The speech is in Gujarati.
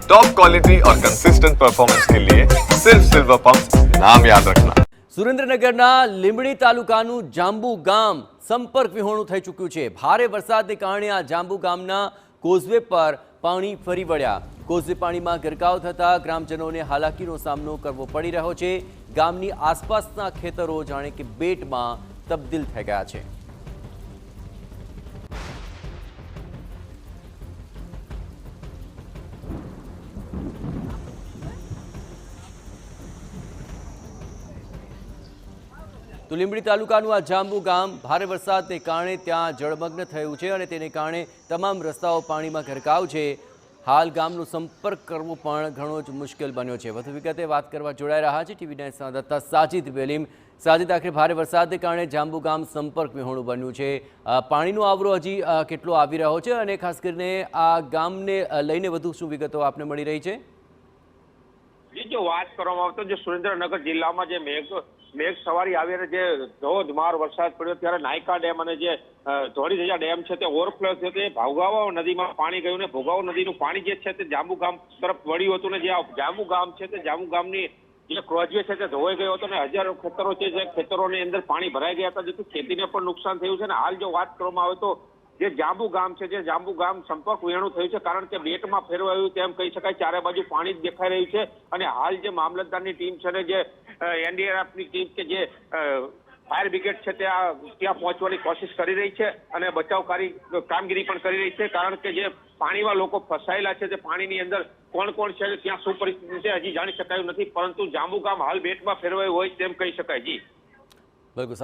टॉप क्वालिटी और कंसिस्टेंट परफॉर्मेंस के लिए सिर्फ सिल्वर पंप नाम याद रखना। સુરેન્દ્રનગરના લીંબડી તાલુકાનું જાંબુ ગામ સંપર્ક વિહોણું થઈ ચૂક્યું છે। ભારે વરસાદને કારણે આ જાંબુ ગામના કોઝવે પર પાણી ફરી વળ્યા। કોઝવે પાણીમાં ગરકાવ થતાં ગ્રામજનોને હાલાકીનો સામનો કરવો પડી રહ્યો છે। ગામની આસપાસના ખેતરો જાણે કે બેટમાં તબદીલ થઈ ગયા છે। તો લીંબડી તાલુકાનું આ જાંબુ ગામ ભારે વરસાદને કારણે ત્યાં જળમગ્ન થયું છે અને તેને કારણે તમામ રસ્તાઓ પાણીમાં ગરકાવ છે। હાલ ગામનો સંપર્ક કરવો પણ ઘણો જ મુશ્કેલ બન્યો છે। વધુ વિગતે વાત કરવા જોડાઈ રહ્યા છે ટીવી 9 સંવાદદાતા સાજિદ બેલીમ। સાજિદ, આખરે ભારે વરસાદને કારણે જાંબુ ગામ સંપર્ક વિહોણું બન્યું છે। પાણીનો આવરો હજી કેટલો આવી રહ્યો છે અને ખાસ કરીને આ ગામને લઈને વધુ શું વિગતો આપને મળી રહી છે? જો વાત કરવામાં આવે તો જે સુરેન્દ્રનગર જિલ્લામાં જે મેઘ સવારી આવી અને જે ધોધમાર વરસાદ પડ્યો ત્યારે નાયકા ડેમ અને જે ધોળીધજા ડેમ છે તે ઓવરફ્લો થયો તે ભાવગાવા નદીમાં પાણી ગયું ને ભોગાવો નદીનું પાણી જે છે તે જાંબુ ગામ તરફ વળ્યું હતું ને જે જાંબુ ગામ છે તે જાંબુ ગામની જે ક્રોઝવે છે તે ધોવાઈ ગયો હતો ને હજારો ખેતરો છે જે ખેતરોની અંદર પાણી ભરાઈ ગયા હતા, જેથી ખેતીને પણ નુકસાન થયું છે। ને હાલ જો વાત કરવામાં આવે તો જે જાંબુ ગામ છે, જે જાંબુ ગામ સંપર્ક વિહોણું થયું છે, કારણ કે બેટમાં ફેરવાયું તેમ કહી શકાય। ચારે બાજુ પાણી જ દેખાઈ રહ્યું છે અને હાલ જે મામલતદારની ટીમ છે ને જે એનડીઆરએફની ટીમ કે જે ફાયર બ્રિગેડ છે ત્યાં પહોંચવાની કોશિશ કરી રહી છે અને બચાવકારી કામગીરી પણ કરી રહી છે, કારણ કે જે પાણીમાં લોકો ફસાયેલા છે તે પાણીની અંદર કોણ કોણ છે ત્યાં શું પરિસ્થિતિ છે હજી જાણી શકાયું નથી, પરંતુ જાંબુ ગામ હાલ બેટમાં ફેરવાયું હોય તેમ કહી શકાય। જી બિલકુલ।